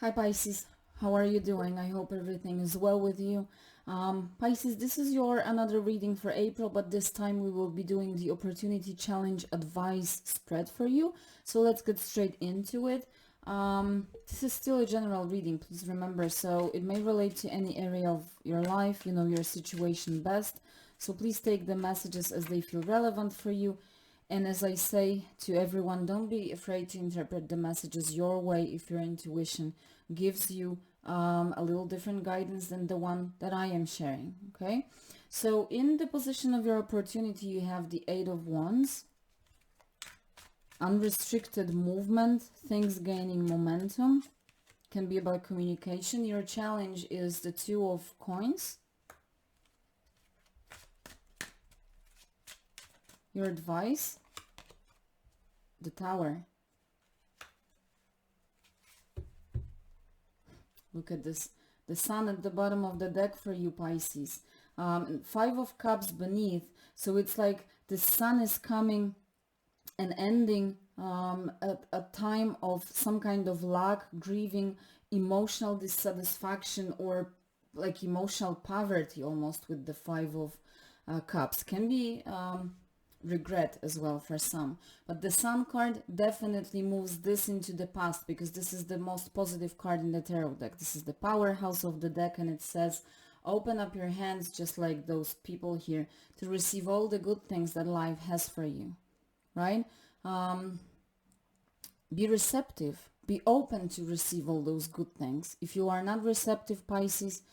Hi Pisces, how are you doing? I hope everything is well with you. Pisces, this is your another reading for April, but this time we will be doing the Opportunity Challenge Advice spread for you. So let's get straight into it. This is still a general reading, please remember, so it may relate to any area of your life, you know your situation best. So please take the messages as they feel relevant for you. And as I say to everyone, don't be afraid to interpret the messages your way if your intuition gives you a little different guidance than the one that I am sharing. Okay, so in the position of your opportunity, you have the Eight of Wands, unrestricted movement, things gaining momentum, can be about communication. Your challenge is the Two of Coins. Your advice, the Tower. Look at this, the Sun at the bottom of the deck for you, Pisces. Five of Cups beneath, so it's like the Sun is coming and ending a time of some kind of lack, grieving, emotional dissatisfaction, or like emotional poverty almost with the Five of Cups. Can be regret as well for some, but the Sun card definitely moves this into the past, because this is the most positive card in the tarot deck. This is the powerhouse of the deck, and it says open up your hands, just like those people here, to receive all the good things that life has for you, right? Be receptive, be open to receive all those good things. If you are not receptive, Pisces,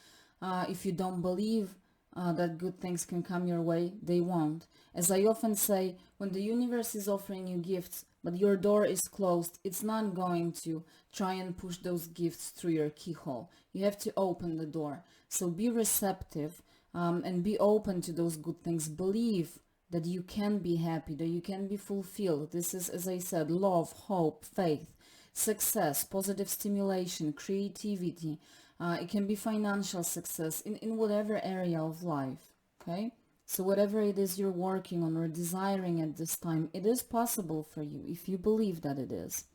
if you don't believe that good things can come your way, they won't. As I often say, when the universe is offering you gifts, but your door is closed, it's not going to try and push those gifts through your keyhole. You have to open the door. So be receptive and be open to those good things. Believe that you can be happy, that you can be fulfilled. This is, as I said, love, hope, faith, success, positive stimulation, creativity. It can be financial success in whatever area of life, okay? So whatever it is you're working on or desiring at this time, it is possible for you if you believe that it is.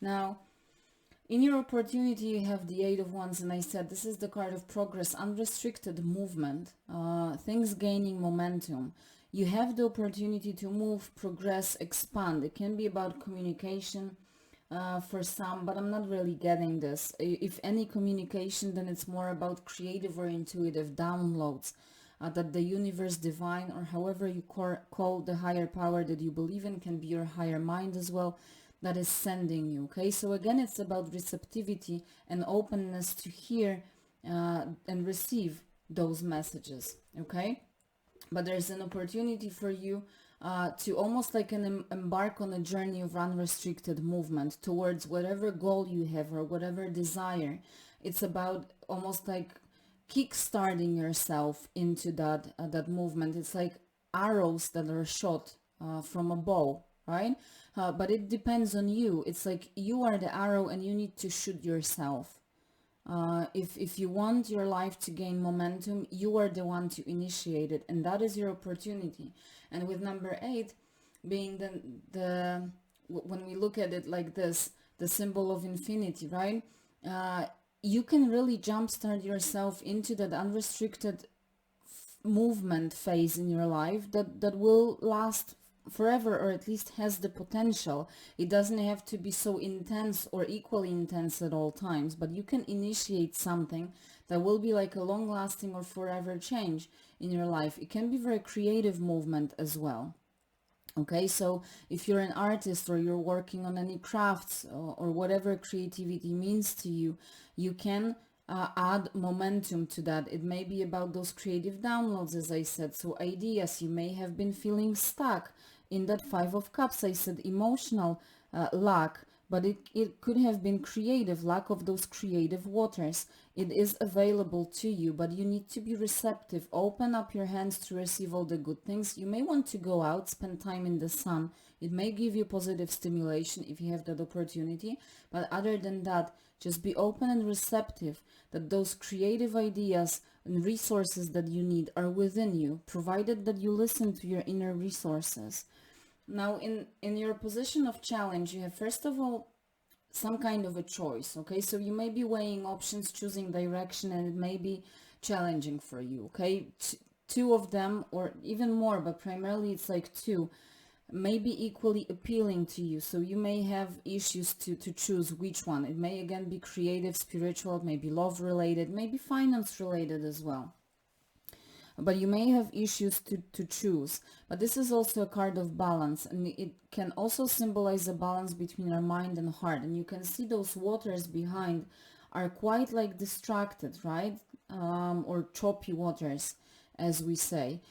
Now, in your opportunity, you have the Eight of Wands, and I said this is the card of progress, unrestricted movement, things gaining momentum. You have the opportunity to move, progress, expand. It can be about communication for some, but I'm not really getting this. If any communication, then it's more about creative or intuitive downloads that the universe, divine, or however you call the higher power that you believe in, can be your higher mind as well, that is sending you. Okay, so again, it's about receptivity and openness to hear and receive those messages. Okay, but there's an opportunity for you to almost like embark on a journey of unrestricted movement towards whatever goal you have or whatever desire. It's about almost like kickstarting yourself into that movement. It's like arrows that are shot from a bow, right? But it depends on you. It's like you are the arrow and you need to shoot yourself. If you want your life to gain momentum, you are the one to initiate it, and that is your opportunity. And with number 8 being the when we look at it like this, the symbol of infinity, right? You can really jumpstart yourself into that unrestricted movement phase in your life that will last forever, or at least has the potential. It doesn't have to be so intense or equally intense at all times, but you can initiate something that will be like a long-lasting or forever change in your life. It can be very creative movement as well. Okay, so if you're an artist or you're working on any crafts or whatever creativity means to you, you can add momentum to that. It may be about those creative downloads, as I said, so ideas. You may have been feeling stuck in that Five of Cups. I said emotional lack, but it could have been creative, lack of those creative waters. It is available to you, but you need to be receptive. Open up your hands to receive all the good things. You may want to go out, spend time in the sun. It may give you positive stimulation if you have that opportunity, but other than that, just be open and receptive that those creative ideas and resources that you need are within you, provided that you listen to your inner resources. Now, in your position of challenge, you have, first of all, some kind of a choice, okay? So you may be weighing options, choosing direction, and it may be challenging for you, okay? Two of them, or even more, but primarily it's like two, may be equally appealing to you. So you may have issues to choose which one. It may again be creative, spiritual, maybe love related, maybe finance related as well. But you may have issues to choose. But this is also a card of balance, and it can also symbolize a balance between our mind and heart. And you can see those waters behind are quite like distracted, right? Or choppy waters, as we say.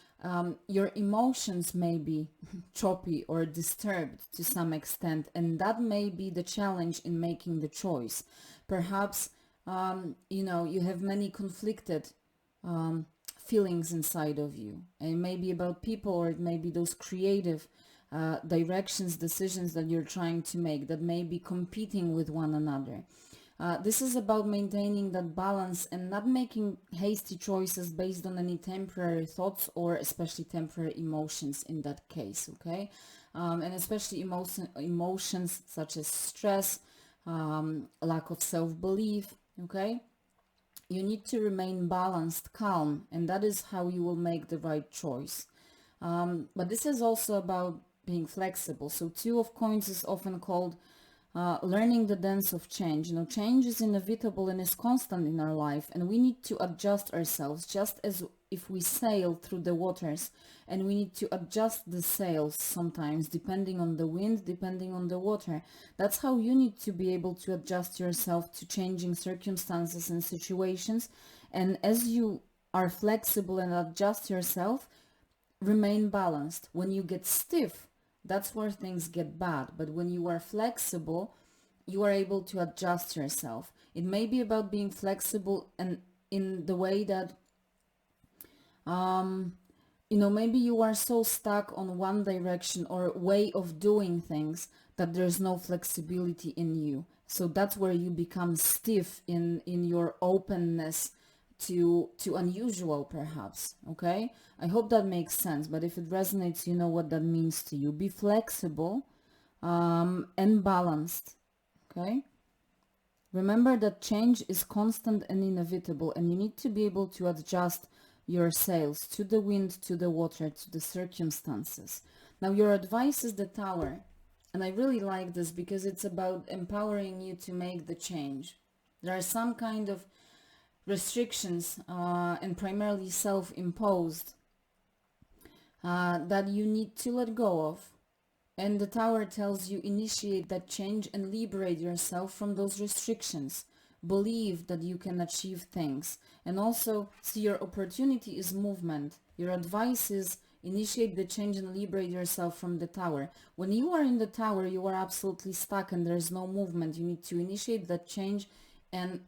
Your emotions may be choppy or disturbed to some extent, and that may be the challenge in making the choice. Perhaps, you have many conflicted feelings inside of you. And it may be about people, or it may be those creative directions, decisions that you're trying to make that may be competing with one another. This is about maintaining that balance and not making hasty choices based on any temporary thoughts or especially temporary emotions in that case, okay? And especially emotions such as stress, lack of self-belief, okay? You need to remain balanced, calm, and that is how you will make the right choice. But this is also about being flexible. So Two of Coins is often called learning the dance of change. Change is inevitable and is constant in our life, and we need to adjust ourselves, just as if we sail through the waters, and we need to adjust the sails sometimes, depending on the wind, depending on the water. That's how you need to be able to adjust yourself to changing circumstances and situations. And as you are flexible and adjust yourself, remain balanced. When you get stiff, that's where things get bad. But when you are flexible, you are able to adjust yourself. It may be about being flexible and in the way that, maybe you are so stuck on one direction or way of doing things that there's no flexibility in you. So that's where you become stiff in your openness to unusual, perhaps. Okay, I hope that makes sense, but if it resonates, you know what that means to you. Be flexible and balanced. Okay, remember that change is constant and inevitable, and you need to be able to adjust your sails to the wind, to the water, to the circumstances. Now your advice is the Tower, and I really like this because it's about empowering you to make the change. There are some kind of restrictions, and primarily self-imposed, that you need to let go of. And the Tower tells you, initiate that change and liberate yourself from those restrictions. Believe that you can achieve things. And also see your opportunity is movement. Your advice is initiate the change and liberate yourself from the Tower. When you are in the Tower, you are absolutely stuck and there's no movement. You need to initiate that change and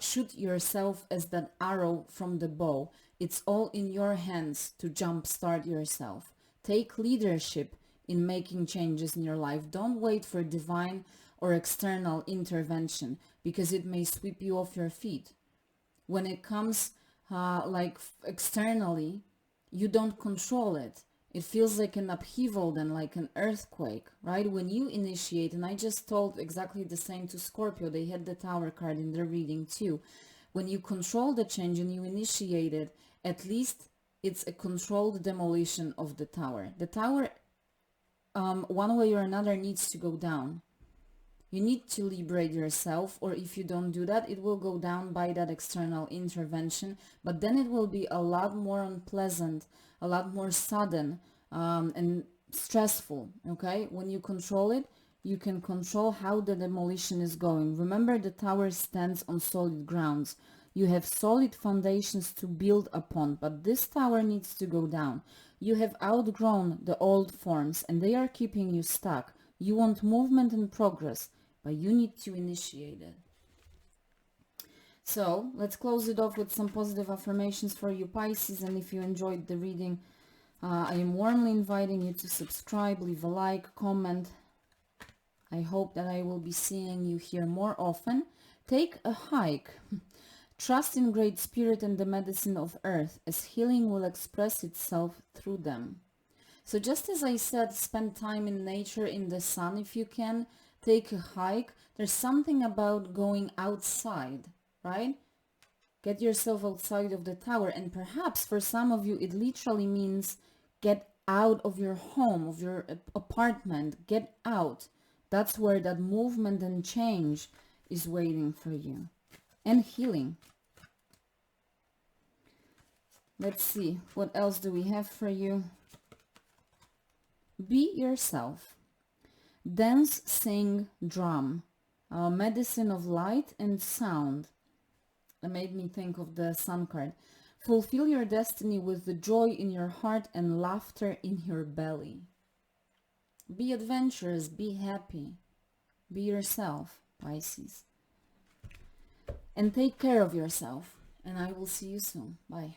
shoot yourself as that arrow from the bow. It's all in your hands to jumpstart yourself. Take leadership in making changes in your life. Don't wait for divine or external intervention, because it may sweep you off your feet. When it comes externally, you don't control it. It feels like an upheaval, then like an earthquake, right? When you initiate, and I just told exactly the same to Scorpio, they had the Tower card in their reading too. When you control the change and you initiate it, at least it's a controlled demolition of the Tower. The Tower, one way or another, needs to go down. You need to liberate yourself, or if you don't do that, it will go down by that external intervention, but then it will be a lot more unpleasant, a lot more sudden, and stressful, okay? When you control it, you can control how the demolition is going. Remember, the Tower stands on solid grounds. You have solid foundations to build upon, but this Tower needs to go down. You have outgrown the old forms and they are keeping you stuck. You want movement and progress, but you need to initiate it. So let's close it off with some positive affirmations for you, Pisces. And if you enjoyed the reading, I am warmly inviting you to subscribe, leave a like, comment. I hope that I will be seeing you here more often. Take a hike. Trust in Great Spirit and the medicine of earth, as healing will express itself through them. So just as I said, spend time in nature, in the sun if you can. take a hike. There's something about going outside, right? Get yourself outside of the tower. And perhaps for some of you, it literally means get out of your home, of your apartment, get out. That's where that movement and change is waiting for you. And healing. Let's see, what else do we have for you? Be yourself. Dance, sing, drum. Medicine of light and sound. That made me think of the Sun card. Fulfill your destiny with the joy in your heart and laughter in your belly. Be adventurous, be happy. Be yourself, Pisces. And take care of yourself. And I will see you soon. Bye.